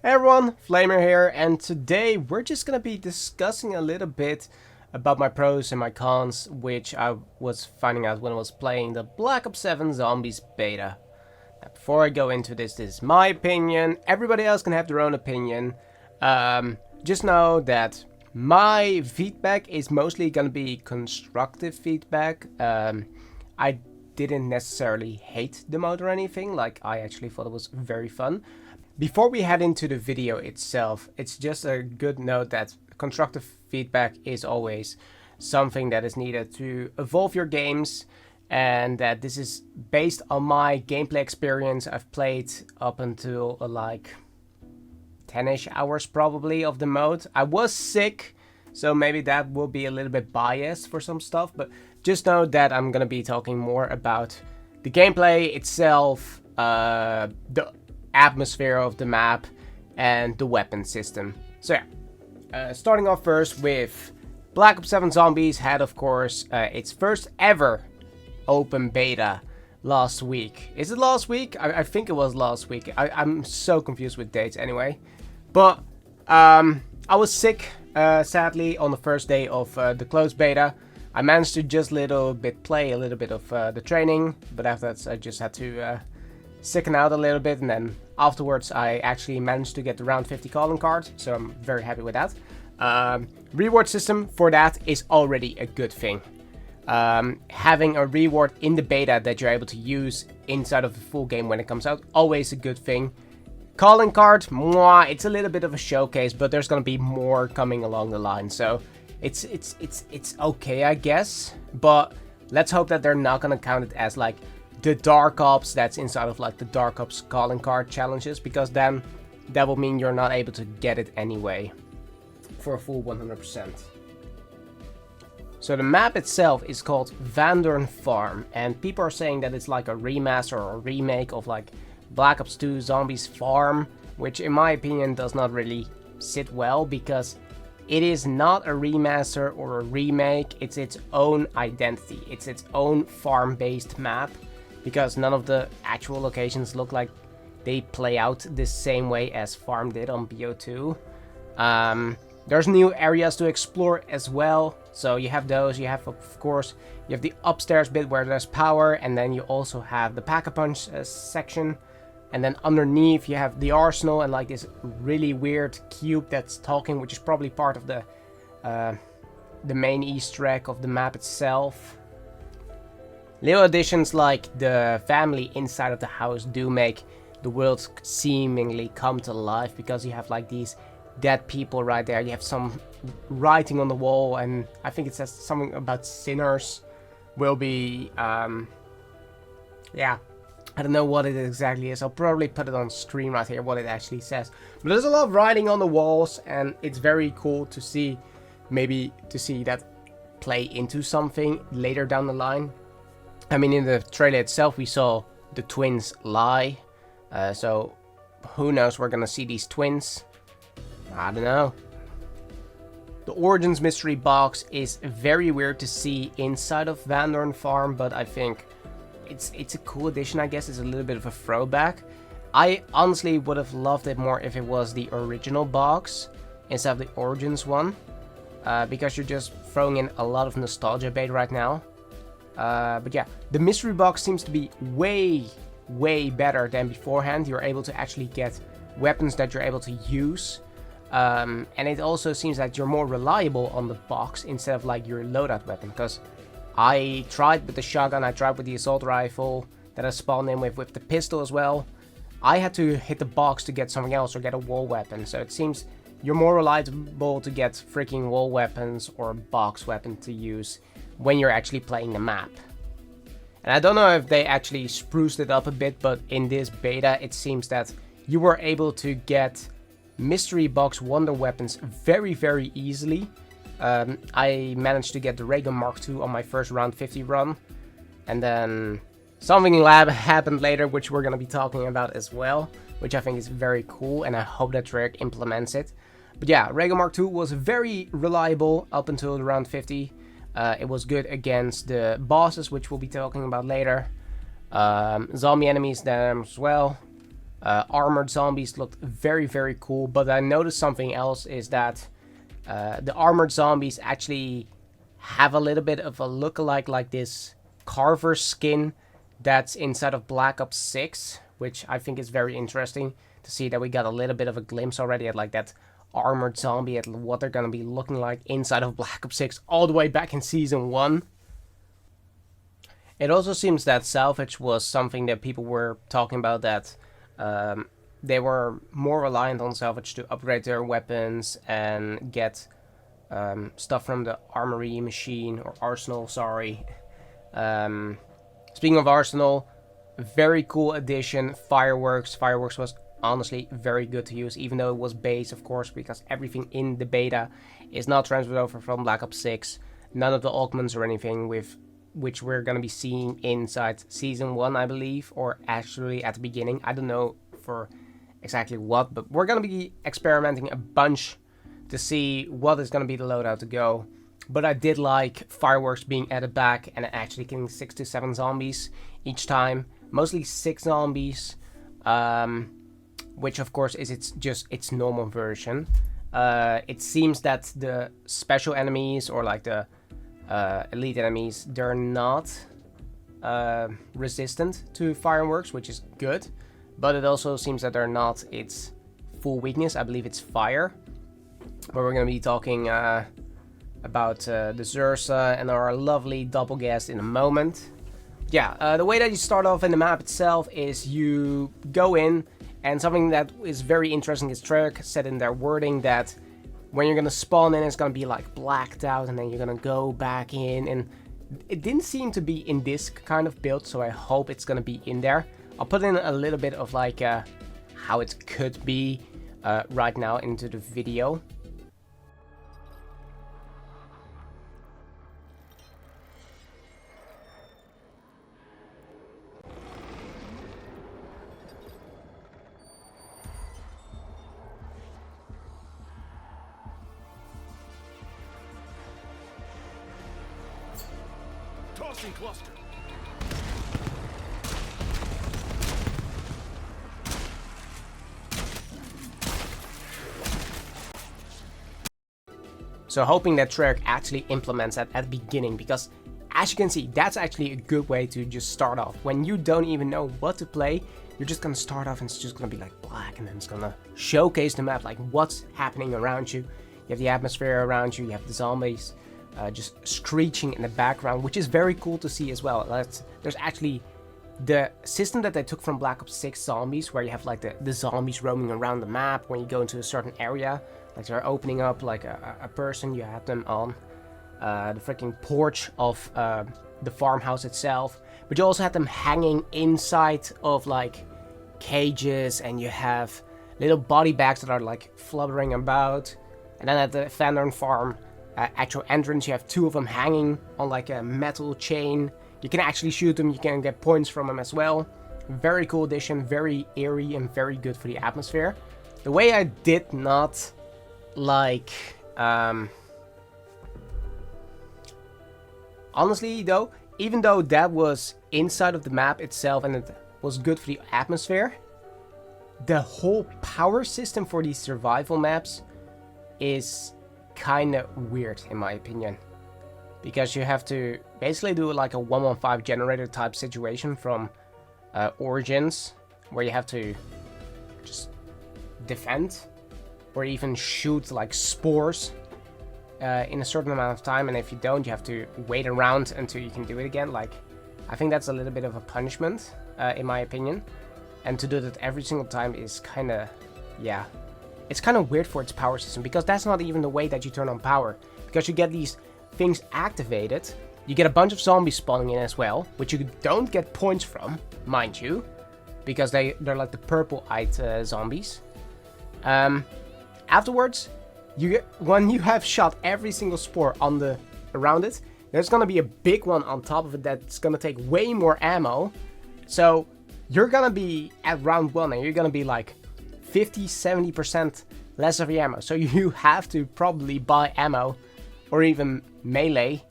Hey everyone, Flamer here, and today we're just gonna be discussing a little bit about my pros and my cons, which I was finding out when I was playing the Black Ops 7 Zombies beta. Now, before I go into this is my opinion. Everybody else can have their own opinion. Just know that my feedback is mostly gonna be constructive feedback. I didn't necessarily hate the mode or anything, like I actually thought it was very fun. Before we head into the video itself, it's just a good note that constructive feedback is always something that is needed to evolve your games, and that this is based on my gameplay experience. I've played up until like 10ish hours probably of the mode. I was sick, so maybe that will be a little bit biased for some stuff, but just know that I'm gonna be talking more about the gameplay itself, the atmosphere of the map, and the weapon system. So yeah, starting off first with Black Ops 7 Zombies had, of course, its first ever open beta last week. Is it last week? I think it was last week. I'm so confused with dates anyway. But I was sick, sadly, on the first day of the closed beta. I managed to just play a little bit of the training, but after that I just had to sicken out a little bit, and then afterwards I actually managed to get the round 50 calling card, so I'm very happy with that. Reward system for that is already a good thing. Having a reward in the beta that you're able to use inside of the full game when it comes out, always a good thing. Calling card, mwah, it's a little bit of a showcase, but there's gonna be more coming along the line, so it's okay, I guess. But let's hope that they're not gonna count it as like the Dark Ops that's inside of like the Dark Ops calling card challenges, because then that will mean you're not able to get it anyway for a full 100%. So the map itself is called Vandorn Farm, and people are saying that it's like a remaster or a remake of like Black Ops 2 Zombies Farm, which in my opinion does not really sit well, because it is not a remaster or a remake. It's its own identity. It's its own farm-based map, because none of the actual locations look like they play out the same way as Farm did on BO2. There's new areas to explore as well, so you have those. You have, of course, you have the upstairs bit where there's power, and then you also have the Pack-a-Punch section, and then underneath you have the arsenal and like this really weird cube that's talking, which is probably part of the main Easter egg of the map itself. Little additions like the family inside of the house do make the world seemingly come to life, because you have like these dead people right there. You have some writing on the wall, and I think it says something about sinners will be, yeah, I don't know what it exactly is. I'll probably put it on screen right here what it actually says. But there's a lot of writing on the walls, and it's very cool to see, maybe to see that play into something later down the line. I mean, in the trailer itself, we saw the twins lie. So, who knows, we're gonna see these twins. I don't know. The Origins mystery box is very weird to see inside of Vandorn Farm, but I think it's a cool addition, I guess. It's a little bit of a throwback. I honestly would have loved it more if it was the original box instead of the Origins one. Because you're just throwing in a lot of nostalgia bait right now. But yeah, the mystery box seems to be way better than beforehand. You're able to actually get weapons that you're able to use, and it also seems that you're more reliable on the box instead of like your loadout weapon, because I tried with the shotgun, I tried with the assault rifle that I spawned in with the pistol as well. I had to hit the box to get something else or get a wall weapon, so it seems you're more reliable to get freaking wall weapons or box weapon to use when you're actually playing the map. And I don't know if they actually spruced it up a bit, but in this beta it seems that you were able to get mystery box wonder weapons very easily. I managed to get the Ray Gun Mark II on my first round 50 run, and then something lab happened later, which we're going to be talking about as well, which I think is very cool, and I hope that Treyarch implements it. But yeah, Ray Gun Mark II was very reliable up until the round 50. It was good against the bosses, which we'll be talking about later. Zombie enemies there as well. armored zombies looked very, very cool. But I noticed something else is that the armored zombies actually have a little bit of a look-alike like this Carver skin that's inside of Black Ops 6, which I think is very interesting to see that we got a little bit of a glimpse already at like that armored zombie, at what they're going to be looking like inside of Black Ops 6 all the way back in Season 1. It also seems that Salvage was something that people were talking about, that they were more reliant on Salvage to upgrade their weapons and get stuff from the armory machine, or arsenal, sorry. Speaking of arsenal, very cool addition, Fireworks. Fireworks was honestly very good to use, even though it was base, of course, because everything in the beta is not transferred over from Black Ops 6. None of the augments or anything with which we're going to be seeing inside Season 1, I believe, or actually at the beginning. I don't know for exactly what, but we're going to be experimenting a bunch to see what is going to be the loadout to go. But I did like Fireworks being added back and actually killing 6 to 7 zombies each time. Mostly 6 zombies, which of course is its normal version. It seems that the special enemies, or like the elite enemies, they're not resistant to Fireworks, which is good. But it also seems that they're not its full weakness. I believe it's fire. But we're going to be talking about the Zursa and our lovely double guest in a moment. Yeah, the way that you start off in the map itself is you go in, and something that is very interesting is Treyarch said in their wording that when you're going to spawn in, it's going to be like blacked out, and then you're going to go back in. And it didn't seem to be in this kind of build, so I hope it's going to be in there. I'll put in a little bit of like how it could be right now into the video. Tossing cluster. So hoping that Treyarch actually implements that at the beginning, because as you can see, that's actually a good way to just start off. When you don't even know what to play, you're just gonna start off and it's just gonna be like black, and then it's gonna showcase the map, like what's happening around you. You have the atmosphere around you, you have the zombies just screeching in the background, which is very cool to see as well. There's actually the system that they took from Black Ops 6 Zombies, where you have like the zombies roaming around the map when you go into a certain area. Like they're opening up like a person, you have them on the freaking porch of the farmhouse itself. But you also have them hanging inside of like cages, and you have little body bags that are like fluttering about. And then at the Vandern farm actual entrance, you have 2 of them hanging on like a metal chain. You can actually shoot them, you can get points from them as well. Very cool addition, very eerie and very good for the atmosphere. The way I did not like, honestly though, even though that was inside of the map itself and it was good for the atmosphere, the whole power system for these survival maps is kind of weird in my opinion, because you have to basically do like a 115 generator type situation from Origins, where you have to just defend or even shoot like spores in a certain amount of time, and if you don't, you have to wait around until you can do it again. Like, I think that's a little bit of a punishment in my opinion, and to do that every single time is kind of, yeah, it's kind of weird for its power system, because that's not even the way that you turn on power, because you get these things activated, you get a bunch of zombies spawning in as well, which you don't get points from, mind you, because they're like the purple-eyed zombies. Afterwards, when you have shot every single spore on around it, there's gonna be a big one on top of it that's gonna take way more ammo. So you're gonna be at round 1 and you're gonna be like 50-70% less of your ammo. So you have to probably buy ammo or even melee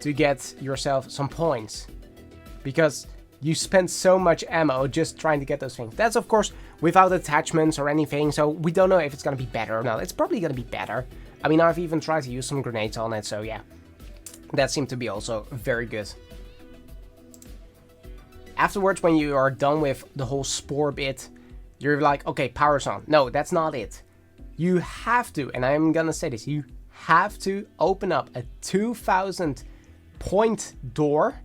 to get yourself some points, because you spend so much ammo just trying to get those things. That's of course without attachments or anything, so we don't know if it's gonna be better or not. It's probably gonna be better. I mean, I've even tried to use some grenades on it, so yeah. That seemed to be also very good. Afterwards, when you are done with the whole spore bit, you're like, okay, power's on. No, that's not it. You have to, and I'm gonna say this, you have to open up a 2,000 point door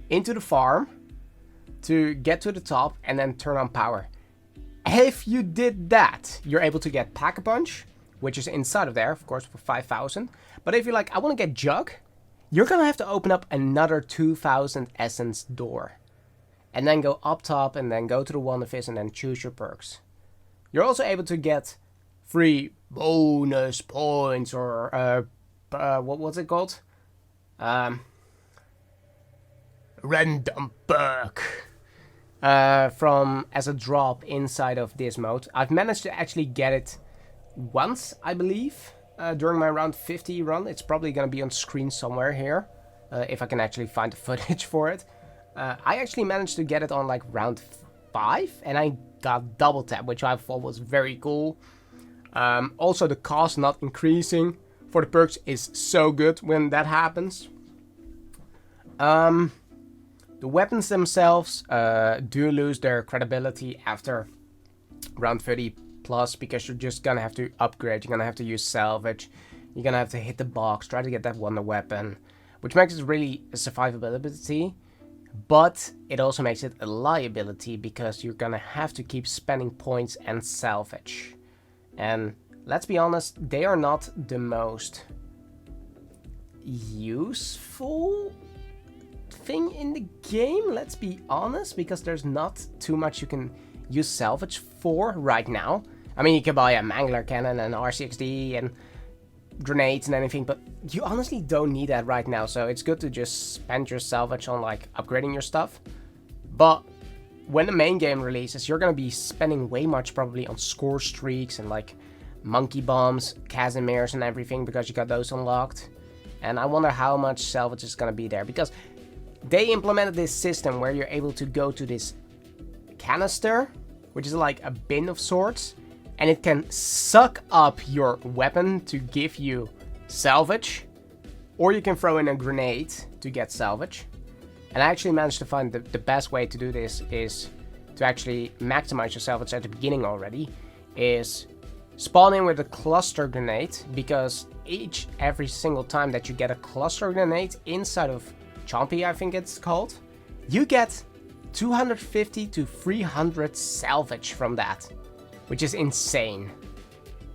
into the farm to get to the top and then turn on power. If you did that, you're able to get Pack-a-Punch, which is inside of there, of course, for 5,000. But if you're like, I want to get Jug, you're gonna have to open up another 2,000 essence door. And then go up top and then go to the Wonder Fizz and then choose your perks. You're also able to get free bonus points or, what was it called? Random perk. From as a drop inside of this mode. I've managed to actually get it once, I believe, during my round 50 run. It's probably going to be on screen somewhere here, if I can actually find the footage for it. I actually managed to get it on like round 5, and I got double tap, which I thought was very cool. Also, the cost not increasing for the perks is so good when that happens. The weapons themselves do lose their credibility after round 30 plus, because you're just gonna have to upgrade. You're gonna have to use Salvage. You're gonna have to hit the box, try to get that wonder weapon, which makes it really a survivability. But it also makes it a liability, because you're gonna have to keep spending points and Salvage. And let's be honest, they are not the most useful thing in the game, let's be honest, because there's not too much you can use Salvage for right now. I mean, you can buy a Mangler Cannon and RCXD and grenades and anything, but you honestly don't need that right now, so it's good to just spend your Salvage on like upgrading your stuff. But when the main game releases, you're gonna be spending way much probably on score streaks and like monkey bombs, Casimirs and everything, because you got those unlocked. And I wonder how much Salvage is gonna be there, because they implemented this system where you're able to go to this canister, which is like a bin of sorts, and it can suck up your weapon to give you Salvage, or you can throw in a grenade to get Salvage. And I actually managed to find the best way to do this is to actually maximize your Salvage at the beginning already, is spawn in with a cluster grenade, because every single time that you get a cluster grenade inside of Chompy, I think it's called, you get 250 to 300 Salvage from that, which is insane.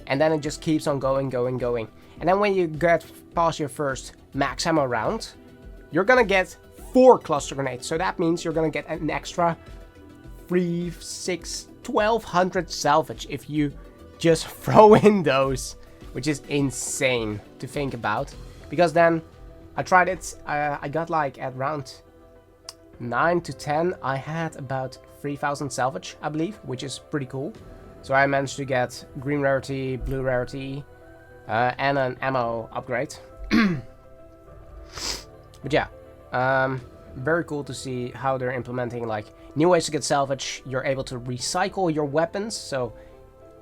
And then it just keeps on going. And then when you get past your first max ammo round, you're gonna get 4 cluster grenades. So that means you're gonna get an extra 3, 6, 1200 Salvage if you just throw in those, which is insane to think about. Because then I tried it, I got like at round 9 to 10, I had about 3000 Salvage, I believe, which is pretty cool. So I managed to get green rarity, blue rarity, and an ammo upgrade. But yeah, very cool to see how they're implementing like new ways to get Salvage. You're able to recycle your weapons, so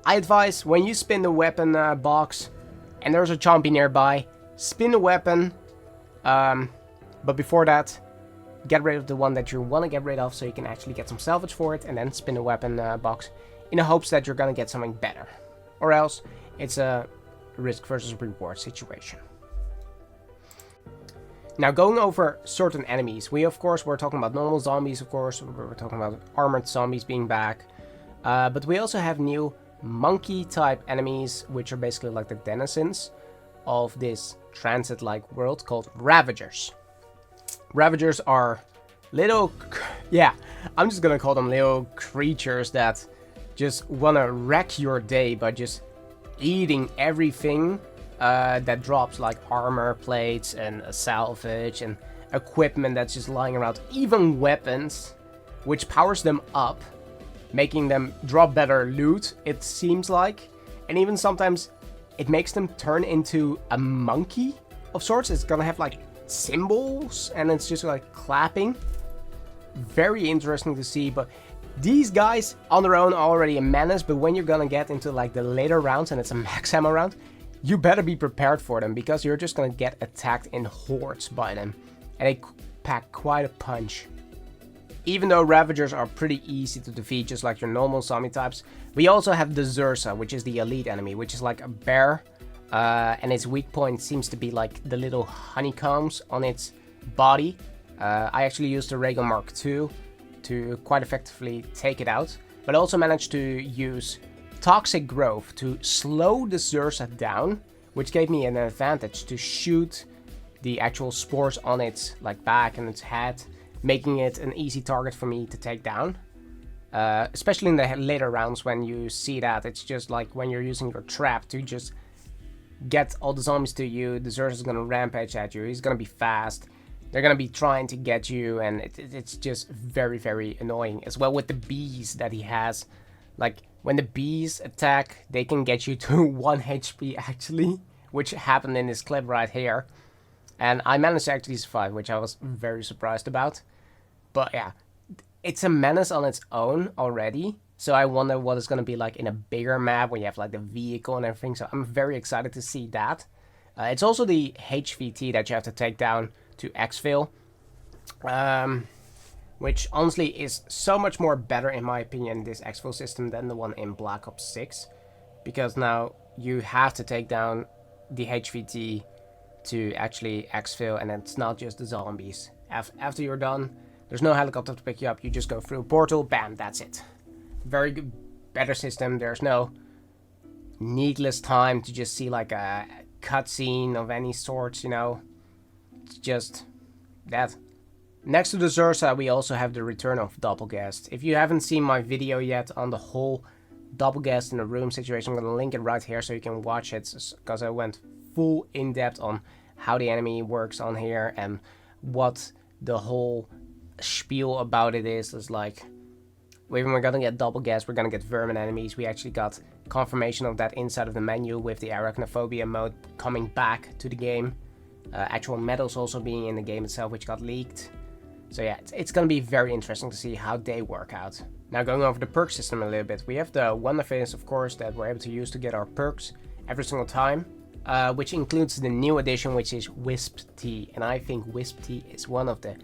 I advise when you spin the weapon box and there's a Chompy nearby, spin the weapon, but before that, get rid of the one that you want to get rid of so you can actually get some Salvage for it, and then spin the weapon box in the hopes that you're gonna get something better. Or else, it's a risk versus reward situation. Now, going over certain enemies, we're talking about normal zombies, of course, we're talking about armored zombies being back, but we also have new monkey type enemies, which are basically like the denizens of this transit-like world called Ravagers. Ravagers are little, I'm just gonna call them little creatures that just wanna wreck your day by just eating everything that drops, like armor plates and Salvage and equipment that's just lying around, even weapons, which powers them up, making them drop better loot, it seems like. And even sometimes it makes them turn into a monkey of sorts. It's gonna have like symbols and it's just like clapping. Very interesting to see, but These guys on their own are already a menace, but when you're gonna get into like the later rounds and it's a max ammo round, you better be prepared for them, because you're just gonna get attacked in hordes by them. And they pack quite a punch. Even though Ravagers are pretty easy to defeat, just like your normal zombie types, we also have the Zursa, which is the elite enemy, which is like a bear. And its weak point seems to be like the little honeycombs on its body. I actually used the Regal Mark II to quite effectively take it out, but I also managed to use Toxic Growth to slow the Zursa down, which gave me an advantage to shoot the actual spores on its like back and its head, making it an easy target for me to take down. Especially in the later rounds when you see that, it's just like when you're using your trap to just get all the zombies to you, the Zursa is gonna rampage at you, he's gonna be fast, they're gonna be trying to get you, and it's just very, very annoying. As well with the bees that he has, like when the bees attack, they can get you to 1 HP actually, which happened in this clip right here. And I managed to actually survive, which I was very surprised about. But yeah, it's a menace on its own already. So I wonder what it's going to be like in a bigger map when you have like the vehicle and everything. So I'm very excited to see that. It's also the HVT that you have to take down to exfil. Which honestly is so much more better in my opinion, this exfil system, than the one in Black Ops 6. Because now you have to take down the HVT to actually exfil, and it's not just the zombies. After you're done, there's no helicopter to pick you up, you just go through a portal, bam, that's it. Very good, better system. There's no needless time to just see like a cutscene of any sort, you know. It's just that. Next to the Zursa, we also have the return of Doppelgast. If you haven't seen my video yet on the whole Doppelgast in a room situation, I'm going to link it right here so you can watch it, because I went full in-depth on how the enemy works on here and what the whole spiel about it is. It's like, when we're gonna get Doppelgast, we're gonna get vermin enemies. We actually got confirmation of that inside of the menu with the Arachnophobia mode coming back to the game. Actual medals also being in the game itself, which got leaked. So yeah, it's gonna be very interesting to see how they work out. Now going over the perk system a little bit, we have the Wonder Phase, of course, that we're able to use to get our perks every single time. Which includes the new addition, which is Wisp Tea. And I think Wisp Tea is one of the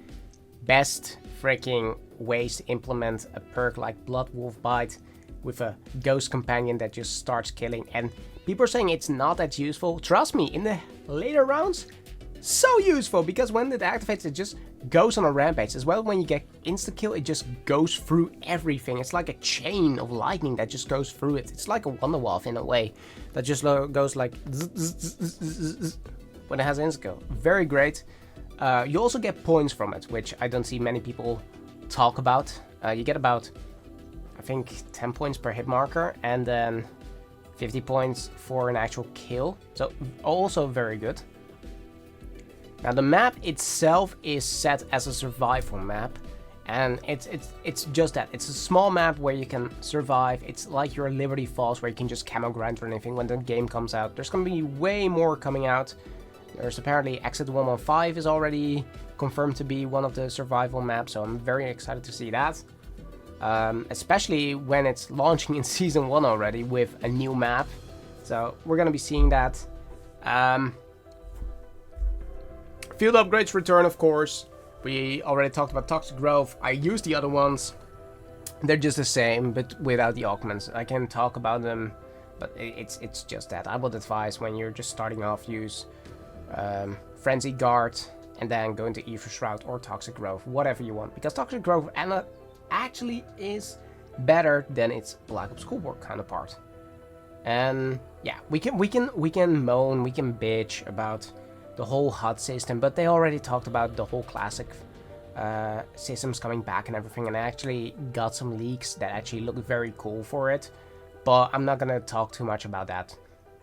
best freaking ways to implement a perk like Blood Wolf Bite with a ghost companion that just starts killing. And people are saying it's not that useful. Trust me, in the later rounds, so useful, because when it activates, it just goes on a rampage. As well, when you get insta-kill, it just goes through everything. It's like a chain of lightning that just goes through it. It's like a Wonder Wolf in a way, that just goes like when it has insta-kill. Very great. You also get points from it, which I don't see many people talk about. You get about, I think, 10 points per hit marker, and then 50 points for an actual kill. So also very good. Now the map itself is set as a survival map, and it's just that. It's a small map where you can survive. It's like your Liberty Falls, where you can just camo grind or anything when the game comes out. There's gonna be way more coming out. There's apparently Exit 115 is already confirmed to be one of the survival maps, so I'm very excited to see that. Especially when it's launching in Season 1 already with a new map. So we're gonna be seeing that. Field upgrades return, of course. We already talked about Toxic Growth. I use the other ones. They're just the same, but without the augments. I can talk about them, but it's just that. I would advise, when you're just starting off, use Frenzy Guard and then go into Ether Shroud or Toxic Growth, whatever you want. Because Toxic Growth actually is better than its Black Ops Cold War counterpart. And yeah, we can moan, we can bitch about the whole HUD system, but they already talked about the whole classic systems coming back and everything, and I actually got some leaks that actually look very cool for it, but I'm not gonna talk too much about that.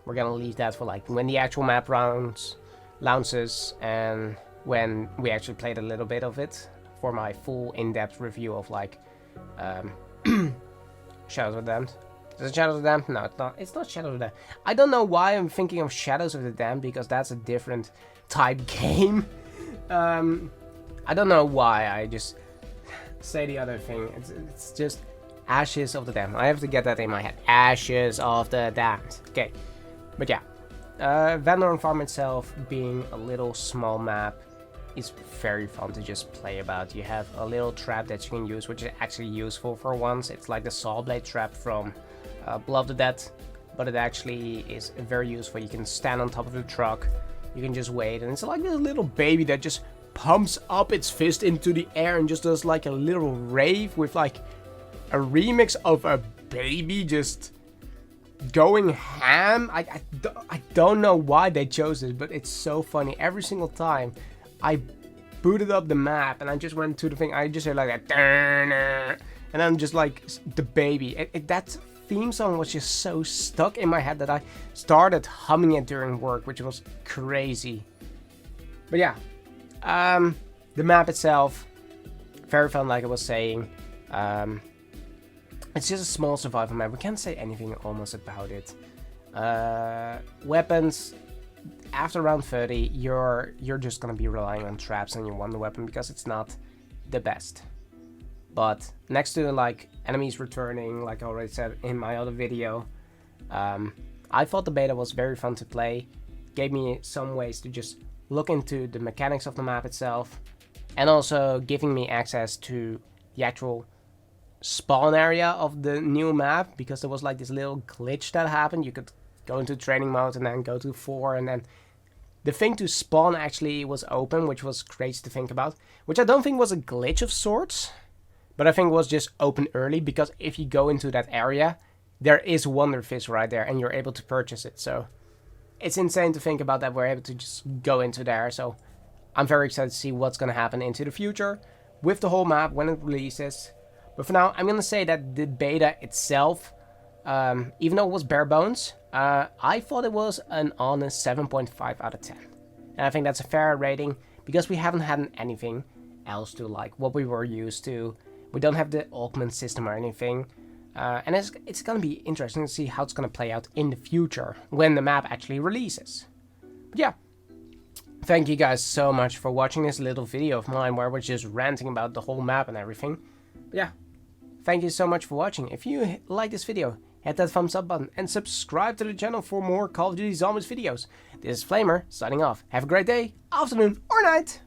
We're gonna leave that for like when the actual map launches and when we actually played a little bit of it for my full in-depth review of like Shadows of the Damned. Is it Shadows of the Damned? No, it's not. It's not Shadows of the Damned. I don't know why I'm thinking of Shadows of the Damned, because that's a different type game. I don't know why I just say the other thing. It's just Ashes of the Damned. I have to get that in my head. Ashes of the Damned. Okay. But yeah. Van Farm itself being a little small map is very fun to just play about. You have a little trap that you can use, which is actually useful for once. It's like the saw blade trap from Blood of the Dead, but it actually is very useful. You can stand on top of the truck, you can just wait, and it's like this little baby that just pumps up its fist into the air and just does like a little rave with like a remix of a baby just going ham. I don't know why they chose it, but it's so funny. Every single time I booted up the map and I just went to the thing, I just heard like that, and then just like the baby. That theme song was just so stuck in my head that I started humming it during work, which was crazy. But yeah, the map itself, very fun, like I was saying. It's just a small survival map. We can't say anything almost about it. Weapons, after round 30, you're just gonna be relying on traps and your wonder weapon because it's not the best. But next to like enemies returning, like I already said in my other video, I thought the beta was very fun to play. Gave me some ways to just look into the mechanics of the map itself, and also giving me access to the actual spawn area of the new map, because there was like this little glitch that happened. You could go into training mode and then go to 4, and then the thing to spawn actually was open, which was crazy to think about, which I don't think was a glitch of sorts, but I think was just open early, because if you go into that area, there is Wonder Fizz right there and you're able to purchase it. So it's insane to think about that we're able to just go into there. So I'm very excited to see what's going to happen into the future with the whole map when it releases. But for now, I'm going to say that the beta itself, even though it was bare bones, I thought it was an honest 7.5 out of 10. And I think that's a fair rating, because we haven't had anything else to like what we were used to. We don't have the augment system or anything. And it's going to be interesting to see how it's going to play out in the future when the map actually releases. But yeah, thank you guys so much for watching this little video of mine where we're just ranting about the whole map and everything. But yeah, thank you so much for watching. If you like this video, hit that thumbs up button and subscribe to the channel for more Call of Duty Zombies videos. This is Flamer, signing off. Have a great day, afternoon, or night.